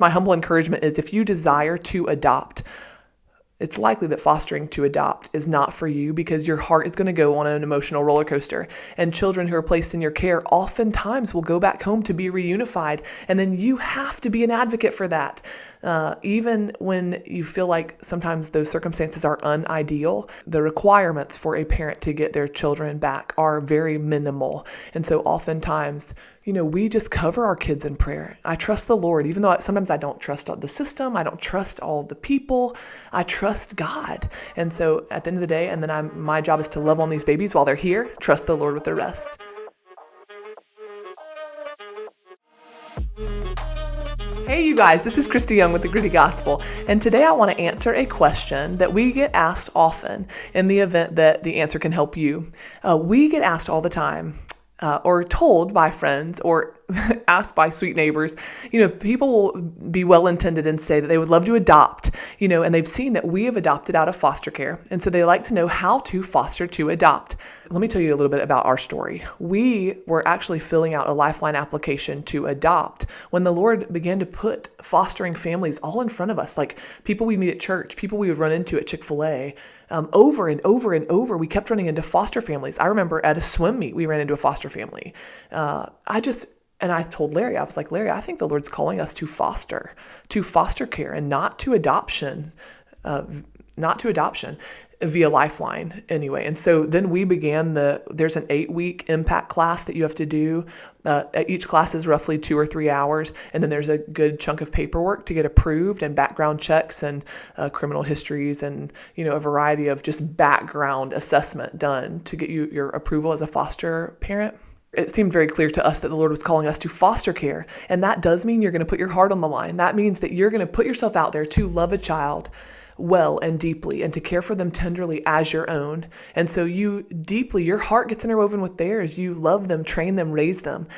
My humble encouragement is if you desire to adopt, it's likely that fostering to adopt is not for you because your heart is going to go on an emotional roller coaster. And children who are placed in your care oftentimes will go back home to be reunified. And then you have to be an advocate for that. Even when you feel like sometimes those circumstances are unideal, the requirements for a parent to get their children back are very minimal. And so oftentimes, we just cover our kids in prayer. I trust the Lord, even though sometimes I don't trust the system. I don't trust all the people. I trust God. And so at the end of the day, and then my job is to love on these babies while they're here, trust the Lord with the rest. Hey, you guys, this is Christy Young with The Gritty Gospel, and today I want to answer a question that we get asked often in the event that the answer can help you. We get asked all the time, or told by friends, or asked by sweet neighbors. People will be well-intended and say that they would love to adopt, and they've seen that we have adopted out of foster care. And so they like to know how to foster to adopt. Let me tell you a little bit about our story. We were actually filling out a Lifeline application to adopt when the Lord began to put fostering families all in front of us, like people we meet at church, people we would run into at Chick-fil-A. Over and over and over, we kept running into foster families. I remember at a swim meet, we ran into a foster family. And I told Larry, I was like, Larry, I think the Lord's calling us to foster care and not to adoption via Lifeline anyway. And so then we began there's an 8-week impact class that you have to do. Each class is roughly 2 or 3 hours. And then there's a good chunk of paperwork to get approved and background checks and criminal histories and, a variety of just background assessment done to get you your approval as a foster parent. It seemed very clear to us that the Lord was calling us to foster care. And that does mean you're going to put your heart on the line. That means that you're going to put yourself out there to love a child well and deeply and to care for them tenderly as your own. And so your heart gets interwoven with theirs. You love them, train them, raise them.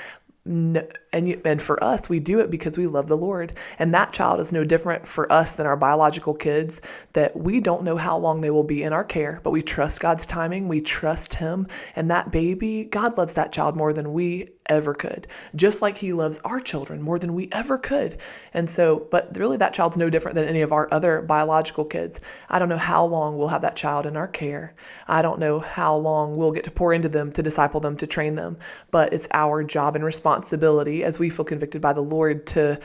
And for us, we do it because we love the Lord. And that child is no different for us than our biological kids, that we don't know how long they will be in our care, but we trust God's timing. We trust Him. And that baby, God loves that child more than we ever could, just like He loves our children more than we ever could. And so, but really that child's no different than any of our other biological kids. I don't know how long we'll have that child in our care. I don't know how long we'll get to pour into them, to disciple them, to train them, but it's our job and responsibility as we feel convicted by the Lord to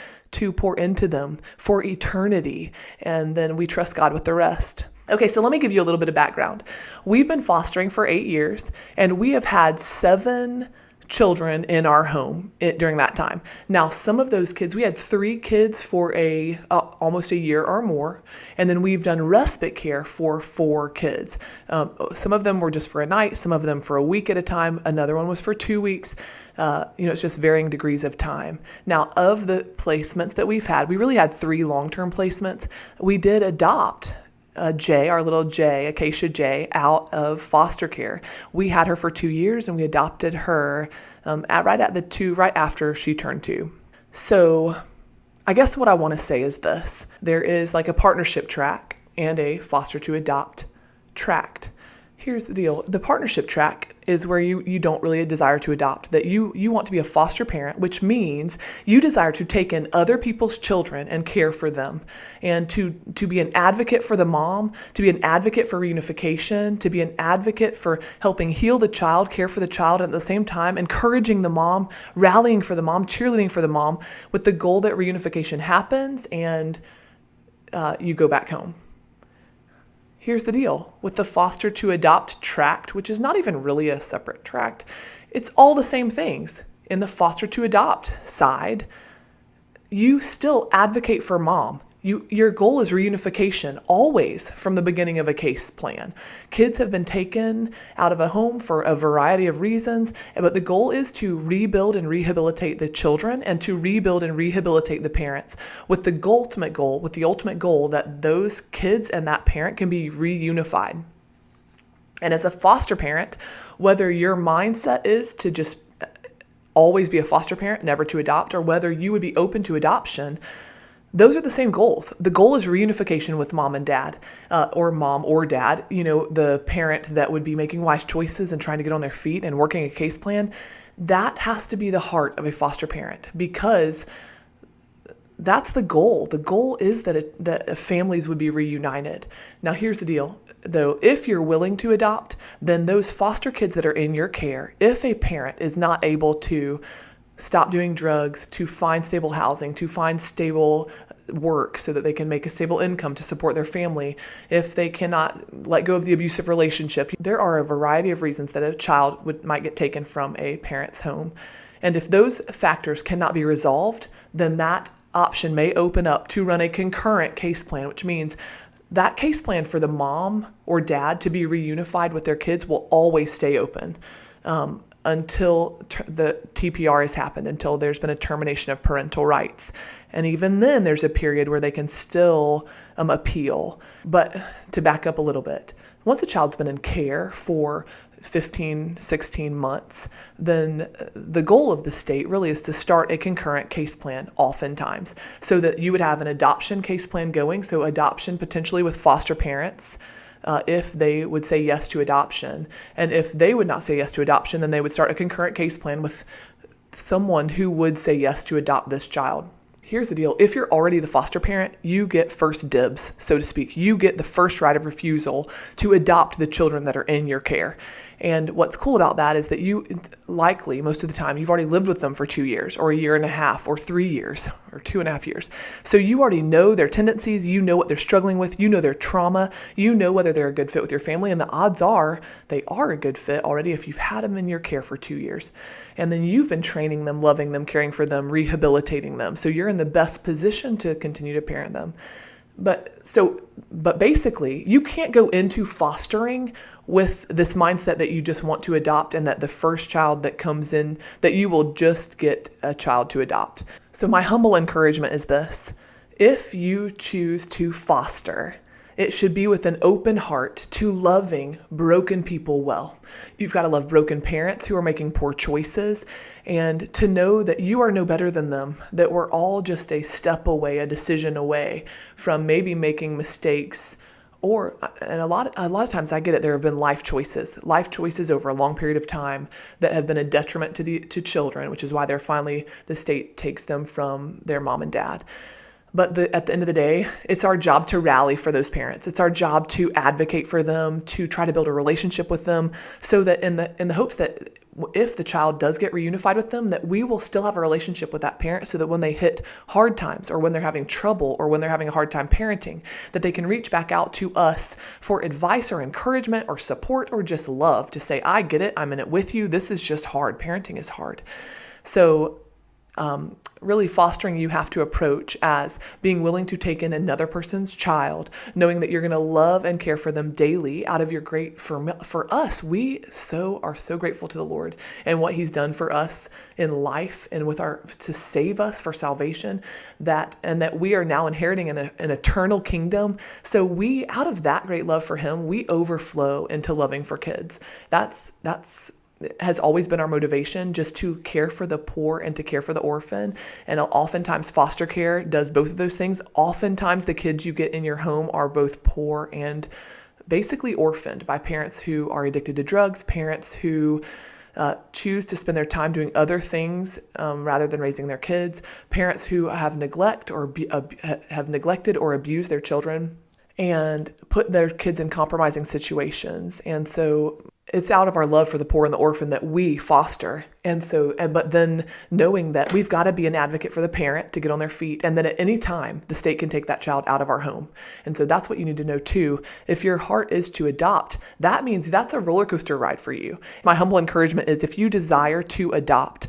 pour into them for eternity. And then we trust God with the rest. Okay, so let me give you a little bit of background. We've been fostering for 8 years, and we have had 7 children in our home during that time. Now, some of those kids, we had 3 kids for almost a year or more, and then we've done respite care for 4 kids. Some of them were just for a night, some of them for a week at a time, another one was for 2 weeks. It's just varying degrees of time. Now, of the placements that we've had, we really had 3 long-term placements. We did adopt our little Jay, Acacia Jay, out of foster care. We had her for 2 years, and we adopted her right after she turned 2. So I guess what I want to say is this. There is like a partnership track and a foster to adopt tract. Here's the deal. The partnership track is where you don't really desire to adopt, that you want to be a foster parent, which means you desire to take in other people's children and care for them, and to be an advocate for the mom, to be an advocate for reunification, to be an advocate for helping heal the child, care for the child, and at the same time encouraging the mom, rallying for the mom, cheerleading for the mom, with the goal that reunification happens and you go back home. Here's the deal. With the foster to adopt tract, which is not even really a separate tract, it's all the same things. In the foster to adopt side, you still advocate for mom. Your goal is reunification always from the beginning of a case plan. Kids have been taken out of a home for a variety of reasons, but the goal is to rebuild and rehabilitate the children and to rebuild and rehabilitate the parents with the ultimate goal that those kids and that parent can be reunified. And as a foster parent, whether your mindset is to just always be a foster parent, never to adopt, or whether you would be open to adoption, those are the same goals. The goal is reunification with mom and dad, or mom or dad, the parent that would be making wise choices and trying to get on their feet and working a case plan. That has to be the heart of a foster parent, because that's the goal. The goal is that families would be reunited. Now, here's the deal, though. If you're willing to adopt, then those foster kids that are in your care, if a parent is not able to stop doing drugs, to find stable housing, to find stable work so that they can make a stable income to support their family, if they cannot let go of the abusive relationship, there are a variety of reasons that a child might get taken from a parent's home. And if those factors cannot be resolved, then that option may open up to run a concurrent case plan, which means that case plan for the mom or dad to be reunified with their kids will always stay open until the TPR has happened, until there's been a termination of parental rights. And even then, there's a period where they can still appeal. But to back up a little bit, once a child's been in care for 15, 16 months, then the goal of the state really is to start a concurrent case plan oftentimes, so that you would have an adoption case plan going, so adoption potentially with foster parents, if they would say yes to adoption. And if they would not say yes to adoption, then they would start a concurrent case plan with someone who would say yes to adopt this child. Here's the deal. If you're already the foster parent, you get first dibs, so to speak. You get the first right of refusal to adopt the children that are in your care. And what's cool about that is that you likely, most of the time, you've already lived with them for 2 years or a year and a half or 3 years or 2.5 years. So you already know their tendencies, you know what they're struggling with, you know their trauma, you know whether they're a good fit with your family, and the odds are they are a good fit already if you've had them in your care for 2 years. And then you've been training them, loving them, caring for them, rehabilitating them. So you're in the best position to continue to parent them. But basically, you can't go into fostering with this mindset that you just want to adopt and that the first child that comes in, that you will just get a child to adopt. So my humble encouragement is this: if you choose to foster, it should be with an open heart to loving broken people well. You've got to love broken parents who are making poor choices, and to know that you are no better than them, that we're all just a step away, a decision away from maybe making mistakes. And a lot of times I get it, there have been life choices over a long period of time that have been a detriment to children, which is why the state takes them from their mom and dad. But at the end of the day, it's our job to rally for those parents. It's our job to advocate for them, to try to build a relationship with them, so that in the hopes that if the child does get reunified with them, that we will still have a relationship with that parent, so that when they hit hard times or when they're having trouble or when they're having a hard time parenting, that they can reach back out to us for advice or encouragement or support or just love, to say, I get it, I'm in it with you, this is just hard, parenting is hard. So really fostering you have to approach as being willing to take in another person's child, knowing that you're going to love and care for them daily out of your for us. We are so grateful to the Lord and what he's done for us in life and to save us for salvation, that we are now inheriting an eternal kingdom. So we, out of that great love for him, we overflow into loving for kids. That's has always been our motivation, just to care for the poor and to care for the orphan. And oftentimes foster care does both of those things. Oftentimes the kids you get in your home are both poor and basically orphaned by parents who are addicted to drugs, parents who choose to spend their time doing other things rather than raising their kids, parents who have neglected or abused their children and put their kids in compromising situations. And so it's out of our love for the poor and the orphan that we foster. But then knowing that we've got to be an advocate for the parent to get on their feet, and that at any time the state can take that child out of our home. And so that's what you need to know too. If your heart is to adopt, that means that's a roller coaster ride for you. My humble encouragement is, if you desire to adopt,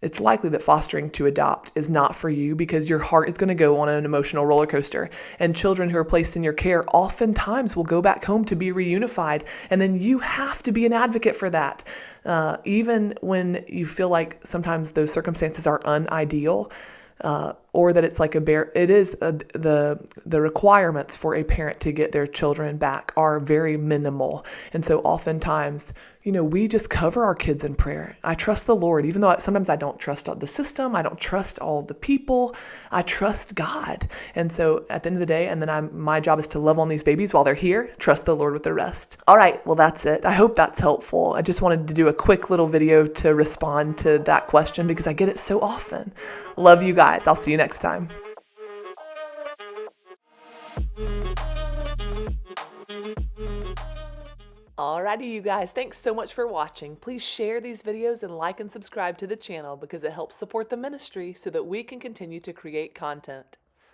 it's likely that fostering to adopt is not for you, because your heart is going to go on an emotional roller coaster. And children who are placed in your care oftentimes will go back home to be reunified. And then you have to be an advocate for that. Even when you feel like sometimes those circumstances are unideal, or that it's like the requirements for a parent to get their children back are very minimal. And so oftentimes, we just cover our kids in prayer. I trust the Lord, even though sometimes I don't trust the system. I don't trust all the people. I trust God. And so at the end of the day, and then my job is to love on these babies while they're here, trust the Lord with the rest. All right, well, that's it. I hope that's helpful. I just wanted to do a quick little video to respond to that question, because I get it so often. Love you guys. I'll see you next time. next time. Alrighty, you guys, thanks so much for watching. Please share these videos and like and subscribe to the channel because it helps support the ministry so that we can continue to create content.